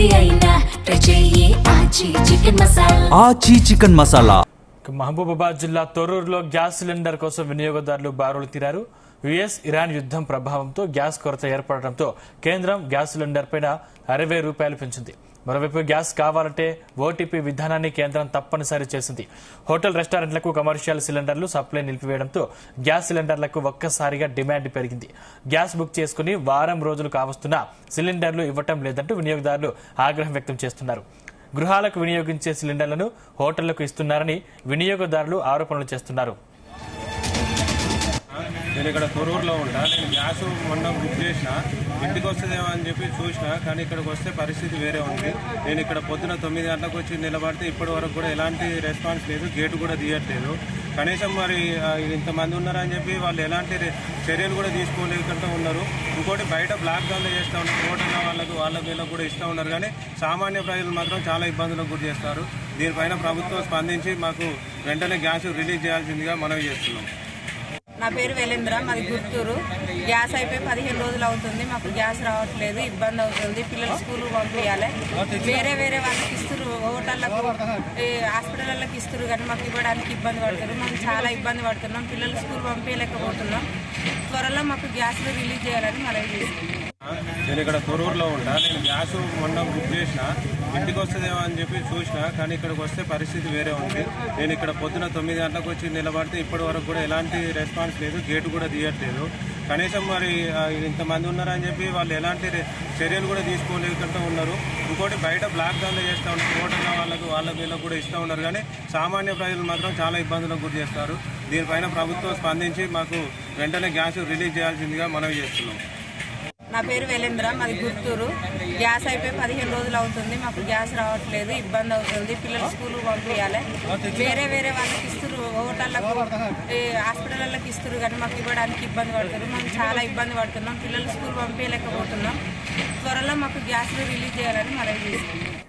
ఏది అయినా ట్రై చెయ్యి ఆచి చికెన్ మసాలా. మహబూబాబాద్ జిల్లా తొర్రూరులో గ్యాస్ సిలిండర్ కోసం వినియోగదారులు బారులు తీరారు. యుఎస్ ఇరాన్ యుద్ధం ప్రభావంతో గ్యాస్ కొరత ఏర్పడటంతో కేంద్రం గ్యాస్ సిలిండర్ పైన 60 రూపాయలు పెంచింది. మరోవైపు గ్యాస్ కావాలంటే ఓటీపీ విధానాన్ని కేంద్రం తప్పనిసరి చేసింది. హోటల్ రెస్టారెంట్లకు కమర్షియల్ సిలిండర్లు సప్లై నిలిపివేయడంతో గ్యాస్ సిలిండర్లకు ఒక్కసారిగా డిమాండ్ పెరిగింది. గ్యాస్ బుక్ చేసుకుని వారం రోజులు కావస్తున్నా సిలిండర్లు ఇవ్వటం లేదంటూ వినియోగదారులు ఆగ్రహం వ్యక్తం చేస్తున్నారు. గృహాలకు వినియోగించే సిలిండర్లను హోటళ్లకు ఇస్తున్నారని వినియోగదారులు ఆరోపణలు చేస్తున్నారు. నేను ఇక్కడ తొర్రూరులో ఉంటా. నేను గ్యాస్ మొన్న బుక్ చేసిన, ఇంటికి వస్తుందేమో అని చెప్పి చూసిన, కానీ ఇక్కడికి వస్తే పరిస్థితి వేరే ఉంది. నేను ఇక్కడ పొద్దున 9 గంటలకు వచ్చి నిలబడితే ఇప్పటి వరకు కూడా ఎలాంటి రెస్పాన్స్ లేదు, గేటు కూడా తీయట్లేదు. కనీసం మరి ఇంతమంది ఉన్నారని చెప్పి వాళ్ళు ఎలాంటి చర్యలు కూడా తీసుకోలేకుండా ఉన్నారు. ఇంకోటి బయట బ్లాక్ ధందా చేస్తూ ఉన్నారు, హోటల్ వాళ్ళకి వీళ్ళకి కూడా ఇస్తూ ఉన్నారు. కానీ సామాన్య ప్రజలు మాత్రం చాలా ఇబ్బందులకు గురి చేస్తారు. దీనిపైన ప్రభుత్వం స్పందించి మాకు వెంటనే గ్యాస్ రిలీజ్ చేయాల్సిందిగా మనవి చేస్తున్నాం. నా పేరు వేలేంద్ర, మాది గుంటూరు. గ్యాస్ అయిపోయి 15 రోజులు అవుతుంది. మాకు గ్యాస్ రావట్లేదు, ఇబ్బంది అవుతుంది. పిల్లలు స్కూల్ పంపించాలి. వేరే వాళ్ళకి ఇస్తారు, హోటళ్లకు హాస్పిటళ్ళకి ఇస్తారు, కానీ మాకు ఇవ్వడానికి ఇబ్బంది పడుతున్నారు. మేము చాలా ఇబ్బంది పడుతున్నాం. పిల్లలు స్కూల్ పంపించలేకపోతున్నాం. త్వరలో మాకు గ్యాస్లు రిలీజ్ చేయాలని మనవి చేస్తున్నాం. నేను ఇక్కడ తొర్రూరులో ఉంటా. నేను గ్యాస్ మొన్న బుక్ చేసిన, ఇంటికి వస్తుందేమో అని చెప్పి చూసిన, కానీ ఇక్కడికి వస్తే పరిస్థితి వేరే ఉంది. నేను ఇక్కడ పొద్దున 9 గంటలకు వచ్చి నిలబడితే ఇప్పటి వరకు కూడా ఎలాంటి రెస్పాన్స్ లేదు, గేటు కూడా తీయట్లేదు. కనీసం మరి ఇంతమంది ఉన్నారని చెప్పి వాళ్ళు ఎలాంటి చర్యలు కూడా తీసుకోలేకుండా ఉన్నారు. ఇంకోటి బయట బ్లాక్ ధందా చేస్తూ ఉన్నారు, హోటల్ వాళ్ళకి వీళ్ళకి కూడా ఇస్తూ ఉన్నారు. కానీ సామాన్య ప్రజలు మాత్రం చాలా ఇబ్బందులకు గురి చేస్తారు. దీనిపైన ప్రభుత్వం స్పందించి మాకు వెంటనే గ్యాస్ రిలీజ్ చేయాల్సిందిగా మనవి చేస్తున్నాం. నా పేరు వేలేంద్ర, మాది గుంటూరు. గ్యాస్ అయిపోయి 15 రోజులు అవుతుంది. మాకు గ్యాస్ రావట్లేదు, ఇబ్బంది అవుతుంది. పిల్లలు స్కూల్ పంపించాలి. వేరే వాళ్ళకి ఇస్తారు, హోటళ్లకు హాస్పిటళ్ళకి ఇస్తారు, కానీ మాకు ఇవ్వడానికి ఇబ్బంది పడుతున్నారు. మేము చాలా ఇబ్బంది పడుతున్నాం. పిల్లలు స్కూల్ పంపించలేకపోతున్నాం. త్వరలో మాకు గ్యాస్లు రిలీజ్ చేయాలని మనవి చేస్తున్నాం.